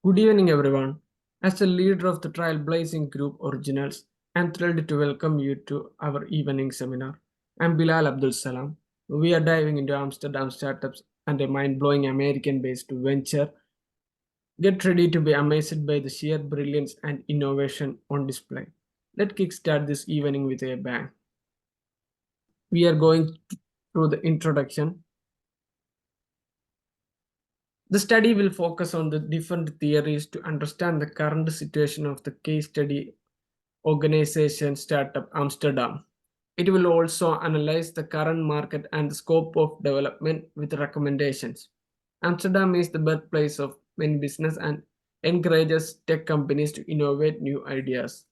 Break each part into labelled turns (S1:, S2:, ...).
S1: Good evening, everyone. As the leader of the Trailblazing Group Originals, I'm thrilled to welcome you to our evening seminar. I'm Bilal Abdul Salam. We are diving into Amsterdam startups and a mind blowing American based venture. Get ready to be amazed by the sheer brilliance and innovation on display. Let's kickstart this evening with a bang. We are going through the introduction. The study will focus on the different theories to understand the current situation of the case study organization Startup-Amsterdam. It will also analyze the current market and the scope of development with recommendations. Amsterdam is the birthplace of many business and encourages tech companies to innovate new ideas.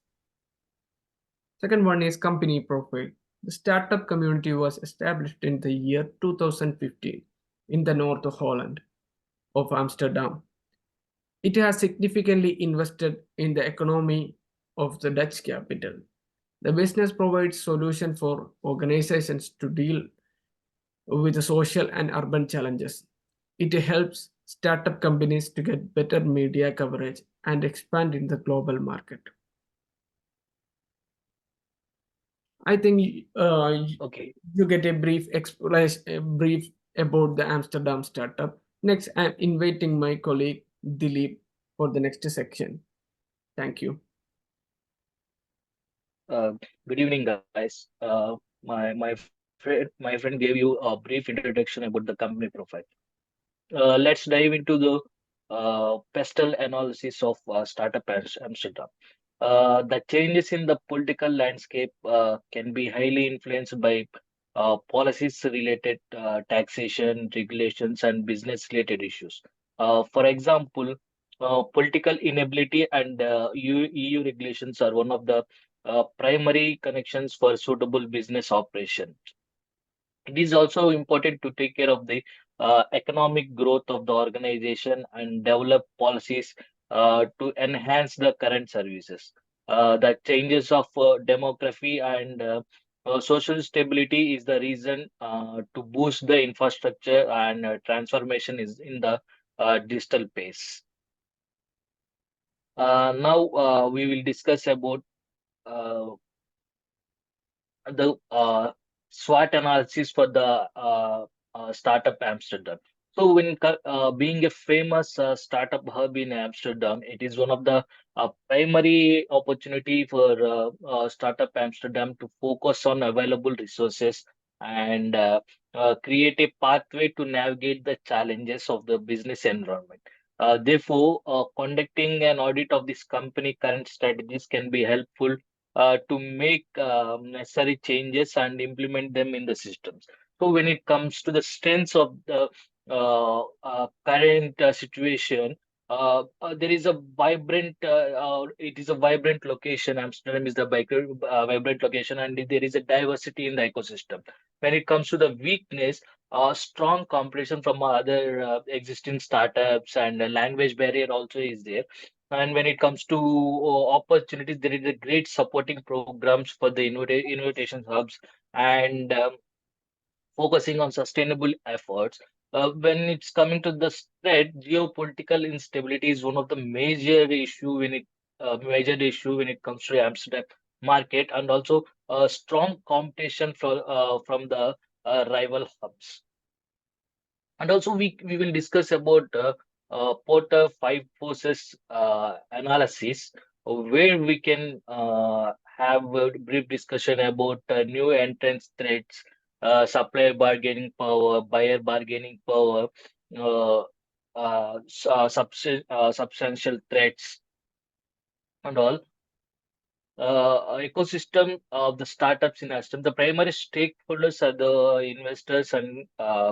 S1: Second one is company profile. The startup community was established in the year 2015 in the North Holland of Amsterdam. It has significantly invested in the economy of the Dutch capital. The business provides solutions for organizations to deal with the social and urban challenges. It helps startup companies to get better media coverage and expand in the global market. I think
S2: Okay.
S1: you get a brief explanation, a brief about the Amsterdam startup. Next, I'm inviting my colleague Dilip for the next section. Thank you.
S2: Good evening, guys. My friend gave you a brief introduction about the company profile. Let's dive into the pestle analysis of Amsterdam. The changes in the political landscape can be highly influenced by policies related taxation, regulations, and business-related issues. For example, political inability and EU regulations are one of the primary connections for suitable business operation. It is also important to take care of the economic growth of the organization and develop policies to enhance the current services. The changes of demography and social stability is the reason to boost the infrastructure and transformation is in the digital pace. Now we will discuss about uh, the SWOT analysis for the startup Amsterdam. So, being a famous startup hub in Amsterdam, it is one of the primary opportunity for startup Amsterdam to focus on available resources and create a pathway to navigate the challenges of the business environment. Therefore, conducting an audit of this company current strategies can be helpful to make necessary changes and implement them in the systems. So when it comes to the strengths of the current situation, there is a vibrant. It is a vibrant location. Amsterdam is the vibrant location, and there is a diversity in the ecosystem. When it comes to the weakness, strong competition from other existing startups and a language barrier also is there. And when it comes to opportunities, there is a great supporting programs for the innovation hubs and focusing on sustainable efforts. When it's coming to the threat, geopolitical instability is one of the major issue when it comes to Amsterdam market, and also strong competition from the rival hubs. And also we will discuss about Porter five forces analysis, where we can have a brief discussion about new entrance threats, supplier bargaining power, buyer bargaining power, uh, substantial threats and all. Ecosystem of the startups in Aston. The primary stakeholders are the investors and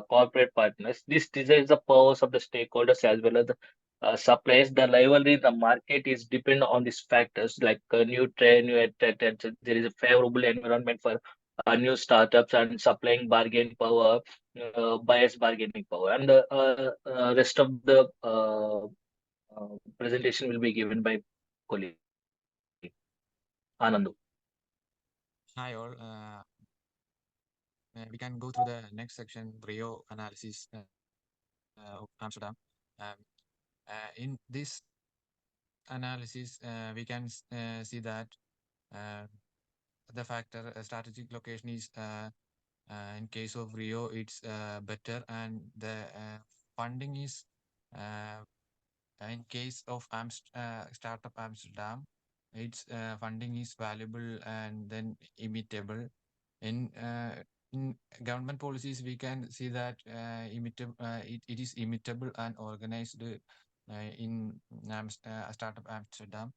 S2: corporate partners. This decides the powers of the stakeholders as well as the suppliers. The rivalry in the market is depend on these factors like new trend, there is a favorable environment for new startups and supplying bargain power, buyers bargaining power, and the rest of the presentation will be given by colleague Anandu.
S3: Hi all. We can go through the next section, Rio analysis of Amsterdam. Um, in this analysis, we can see that uh, the factor strategic location is in case of Rio, it's better, and the funding is uh, in case of Startup Amsterdam, its funding is valuable and then imitable. In government policies, we can see that it is imitable and organized in Startup Amsterdam.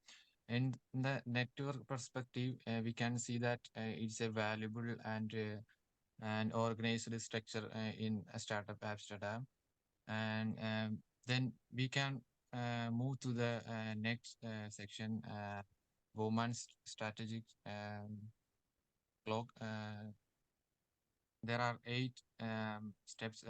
S3: In the network perspective, we can see that it's a valuable and organized structure in a Startup Amsterdam. And then we can move to the next section, women's strategic clock. There are 8 steps: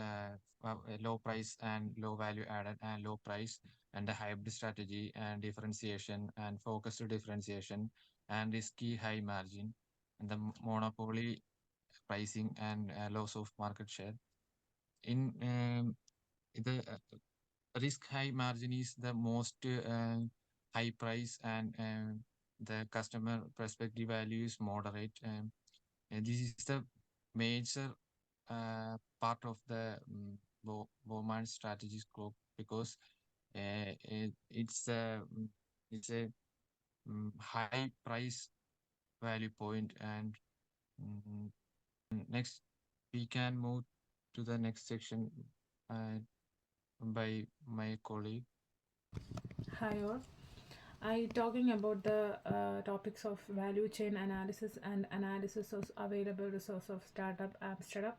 S3: low price and low value added, and low price, and the hybrid strategy, and differentiation and focused differentiation, and risky high margin, and the monopoly pricing, and loss of market share. In the risk high margin is the most high price, and the customer perspective value is moderate. And this is the major part of the Bowman strategy scope, because it's a high price value point. And mm, next we can move to the next section by my colleague.
S4: Hi all. I talking about the topics of value chain analysis and analysis of available resource of startup Amsterdam.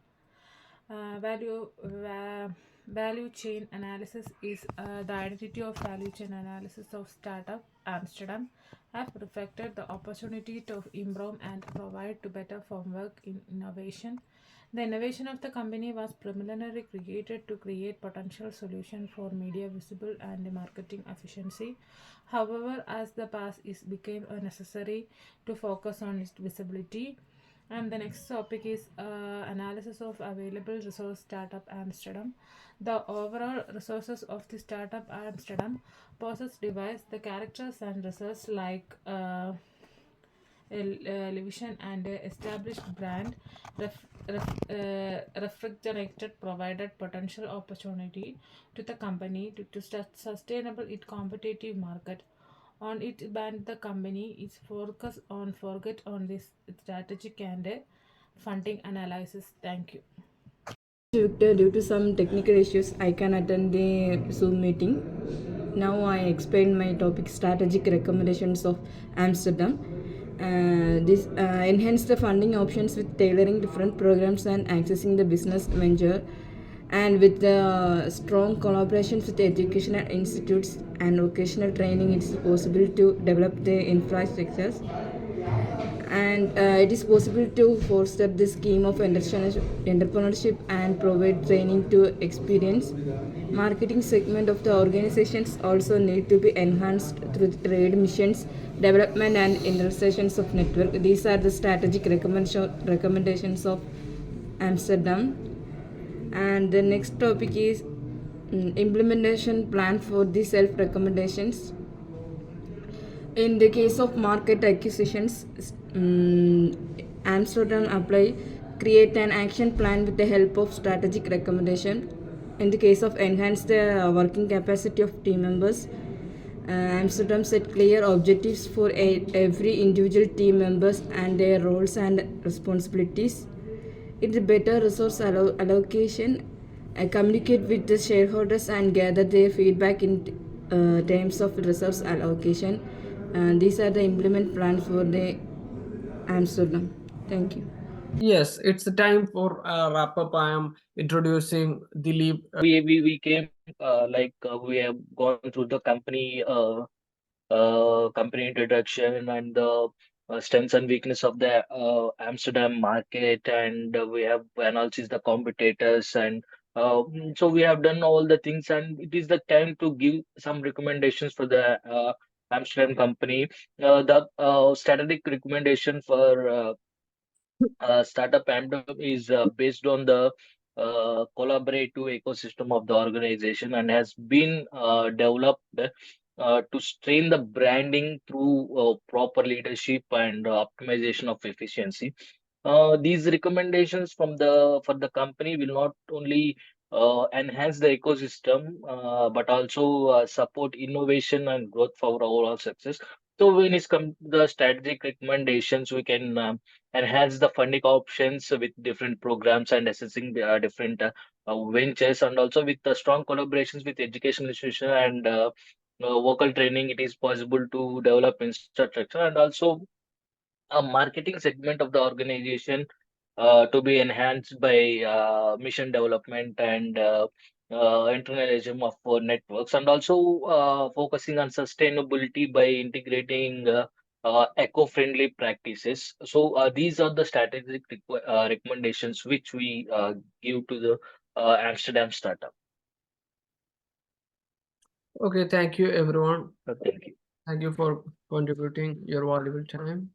S4: Value chain analysis is the identity of value chain analysis of startup Amsterdam have reflected the opportunity to improve and provide to better framework in innovation. The innovation of the company was primarily created to create potential solution for media visible and marketing efficiency. However, as the past is became necessary to focus on its visibility, and the next topic is analysis of available resource startup Amsterdam. The overall resources of the startup Amsterdam possess device the characters and results like television and established brand refrigerated provided potential opportunity to the company to sustainable its competitive market. On its band, the company is focused on forget on this strategic and funding analysis. Thank you.
S5: Victor, due to some technical issues, I can attend the Zoom meeting. Now I explain my topic: strategic recommendations of Amsterdam. This enhance the funding options with tailoring different programs and accessing the business venture, and with the strong collaborations with educational institutes and vocational training, it is possible to develop the infrastructures, and it is possible to foster the scheme of entrepreneurship and provide training to experience. Marketing segment of the organizations also need to be enhanced through trade missions, development and intersections of network. These are the strategic recommendations of Amsterdam. And the next topic is implementation plan for the self recommendations. In the case of market acquisitions, Amsterdam apply create an action plan with the help of strategic recommendation. In the case of enhance the working capacity of team members, Amsterdam set clear objectives for every individual team members and their roles and responsibilities. It's better resource allocation, communicate with the shareholders and gather their feedback in terms of resource allocation. These are the implement plans for the Amsterdam. Thank you.
S1: Yes, it's the time for wrap up. I am introducing Dilip.
S2: We came we have gone through the company introduction and the strengths and weakness of the Amsterdam market, and we have analyzed the competitors, and so we have done all the things, and it is the time to give some recommendations for the Amsterdam company. The strategic recommendation for Startup Amsterdam is based on the collaborative ecosystem of the organization and has been developed to strain the branding through proper leadership and optimization of efficiency. These recommendations from the for the company will not only enhance the ecosystem, but also support innovation and growth for overall success. So when it comes to the strategic recommendations, we can enhance the funding options with different programs and assessing the different ventures, and also with the strong collaborations with educational institutions and vocal training, it is possible to develop infrastructure and also a marketing segment of the organization to be enhanced by mission development and internalism of networks, and also focusing on sustainability by integrating eco-friendly practices. So these are the strategic recommendations which we give to the Amsterdam startup.
S1: Okay, thank you everyone.
S2: Thank you.
S1: Thank you for contributing your valuable time.